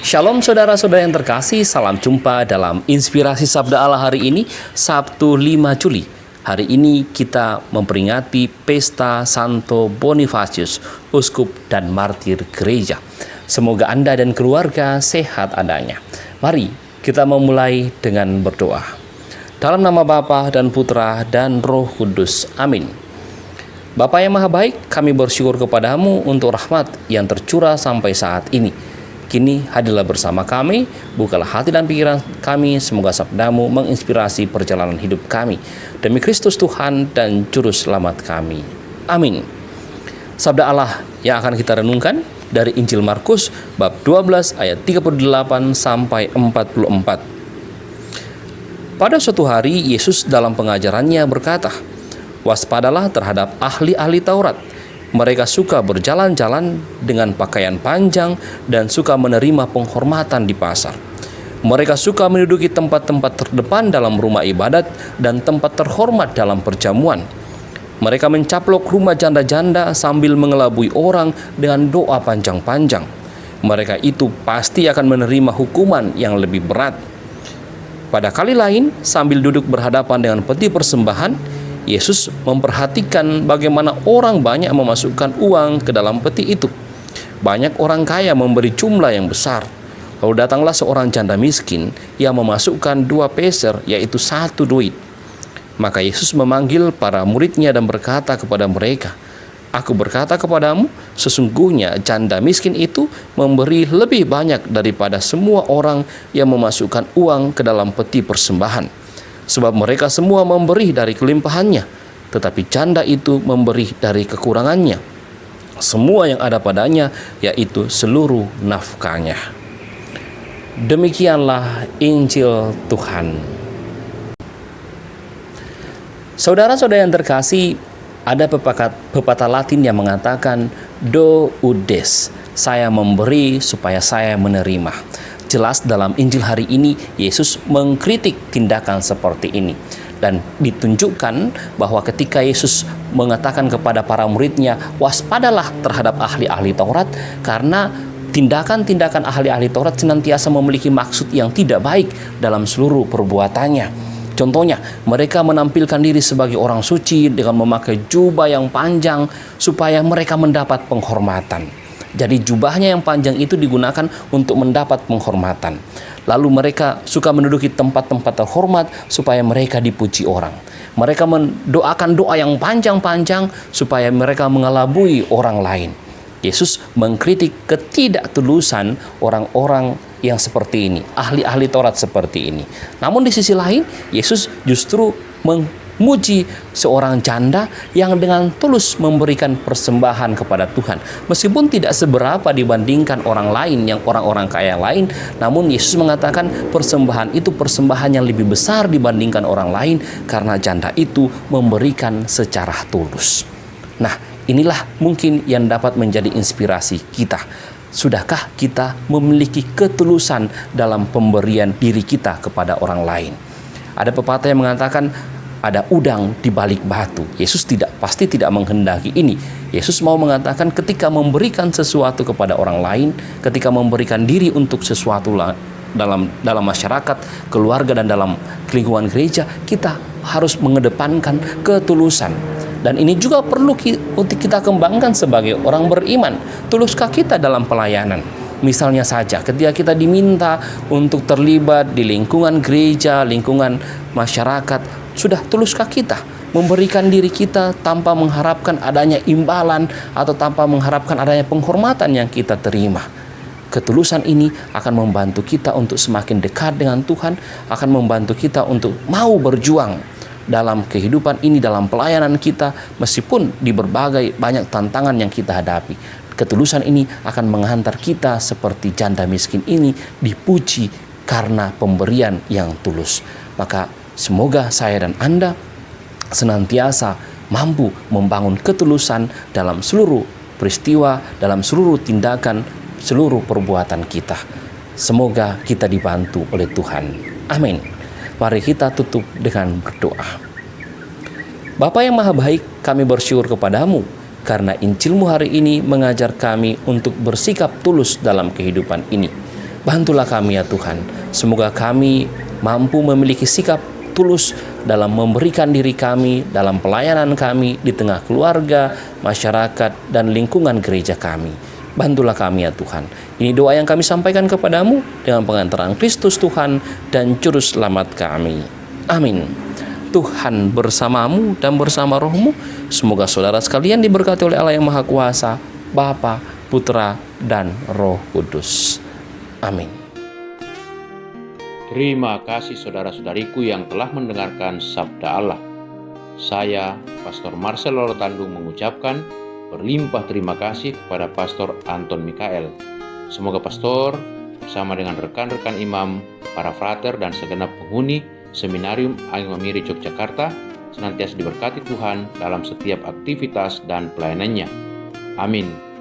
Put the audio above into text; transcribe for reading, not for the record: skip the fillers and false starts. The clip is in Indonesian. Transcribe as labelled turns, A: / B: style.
A: Shalom saudara-saudara yang terkasih, salam jumpa dalam Inspirasi Sabda Allah hari ini, Sabtu 5 Juli. Hari ini kita memperingati Pesta Santo Bonifacius, Uskup dan Martir Gereja. Semoga Anda dan keluarga sehat adanya. Mari kita memulai dengan berdoa. Dalam nama Bapa dan Putra dan Roh Kudus. Amin. Bapa yang Maha Baik, kami bersyukur kepadamu untuk rahmat yang tercurah sampai saat ini. Kini hadirlah bersama kami, bukalah hati dan pikiran kami, semoga sabdamu menginspirasi perjalanan hidup kami. Demi Kristus Tuhan dan Juru Selamat kami. Amin. Sabda Allah yang akan kita renungkan dari Injil Markus bab 12 ayat 38 sampai 44. Pada suatu hari Yesus dalam pengajarannya berkata, "Waspadalah terhadap ahli-ahli Taurat. Mereka suka berjalan-jalan dengan pakaian panjang dan suka menerima penghormatan di pasar. Mereka suka menduduki tempat-tempat terdepan dalam rumah ibadat dan tempat terhormat dalam perjamuan. Mereka mencaplok rumah janda-janda sambil mengelabui orang dengan doa panjang-panjang. Mereka itu pasti akan menerima hukuman yang lebih berat." Pada kali lain, sambil duduk berhadapan dengan peti persembahan, Yesus memperhatikan bagaimana orang banyak memasukkan uang ke dalam peti itu. Banyak orang kaya memberi jumlah yang besar. Lalu datanglah seorang janda miskin yang memasukkan 2 peser, yaitu 1 duit. Maka Yesus memanggil para muridnya dan berkata kepada mereka, "Aku berkata kepadamu, sesungguhnya janda miskin itu memberi lebih banyak daripada semua orang yang memasukkan uang ke dalam peti persembahan. Sebab mereka semua memberi dari kelimpahannya, tetapi janda itu memberi dari kekurangannya, semua yang ada padanya, yaitu seluruh nafkahnya." Demikianlah Injil Tuhan. Saudara-saudara yang terkasih, ada pepatah Latin yang mengatakan "do ut des", saya memberi supaya saya menerima. Jelas dalam Injil hari ini Yesus mengkritik tindakan seperti ini, dan ditunjukkan bahwa ketika Yesus mengatakan kepada para muridnya, "Waspadalah terhadap ahli-ahli Taurat," karena tindakan-tindakan ahli-ahli Taurat senantiasa memiliki maksud yang tidak baik dalam seluruh perbuatannya. Contohnya, mereka menampilkan diri sebagai orang suci dengan memakai jubah yang panjang supaya mereka mendapat penghormatan. Jadi jubahnya yang panjang itu digunakan untuk mendapat penghormatan. Lalu mereka suka menduduki tempat-tempat terhormat supaya mereka dipuji orang. Mereka mendoakan doa yang panjang-panjang supaya mereka mengelabui orang lain. Yesus mengkritik ketidaktulusan orang-orang yang seperti ini, ahli-ahli Taurat seperti ini. Namun di sisi lain, Yesus justru memuji seorang janda yang dengan tulus memberikan persembahan kepada Tuhan. Meskipun tidak seberapa dibandingkan orang lain, yang orang-orang kaya lain, namun Yesus mengatakan persembahan itu persembahan yang lebih besar dibandingkan orang lain karena janda itu memberikan secara tulus. Nah, inilah mungkin yang dapat menjadi inspirasi kita. Sudahkah kita memiliki ketulusan dalam pemberian diri kita kepada orang lain? Ada pepatah yang mengatakan ada udang di balik batu. Yesus pasti tidak menghendaki ini. Yesus mau mengatakan ketika memberikan sesuatu kepada orang lain, ketika memberikan diri untuk sesuatu dalam masyarakat, keluarga, dan dalam lingkungan gereja, kita harus mengedepankan ketulusan. Dan ini juga perlu untuk kita kembangkan sebagai orang beriman. Tuluskah kita dalam pelayanan? Misalnya saja ketika kita diminta untuk terlibat di lingkungan gereja, lingkungan masyarakat, sudah tuluskah kita memberikan diri kita tanpa mengharapkan adanya imbalan atau tanpa mengharapkan adanya penghormatan yang kita terima? Ketulusan ini akan membantu kita untuk semakin dekat dengan Tuhan, akan membantu kita untuk mau berjuang dalam kehidupan ini, dalam pelayanan kita, meskipun di berbagai banyak tantangan yang kita hadapi. Ketulusan ini akan menghantar kita seperti janda miskin ini dipuji karena pemberian yang tulus. Maka semoga saya dan Anda senantiasa mampu membangun ketulusan dalam seluruh peristiwa, dalam seluruh tindakan, seluruh perbuatan kita. Semoga kita dibantu oleh Tuhan. Amin. Mari kita tutup dengan berdoa. Bapa yang Maha Baik, kami bersyukur kepadamu karena Injil-Mu hari ini mengajar kami untuk bersikap tulus dalam kehidupan ini. Bantulah kami ya Tuhan. Semoga kami mampu memiliki sikap tulus dalam memberikan diri kami, dalam pelayanan kami di tengah keluarga, masyarakat, dan lingkungan gereja kami. Bantulah kami ya Tuhan. Ini doa yang kami sampaikan kepadamu dengan pengantaran Kristus Tuhan dan Juru Selamat kami. Amin. Tuhan bersamamu dan bersama rohmu. Semoga saudara sekalian diberkati oleh Allah yang Maha Kuasa, Bapa, Putra, dan Roh Kudus. Amin.
B: Terima kasih saudara-saudariku yang telah mendengarkan Sabda Allah. Saya, Pastor Marcel Lorotandung, mengucapkan berlimpah terima kasih kepada Pastor Anton Mikael. Semoga Pastor bersama dengan rekan-rekan imam, para frater, dan segenap penghuni Seminarium Agung Mamiri Yogyakarta senantiasa diberkati Tuhan dalam setiap aktivitas dan pelayanannya. Amin.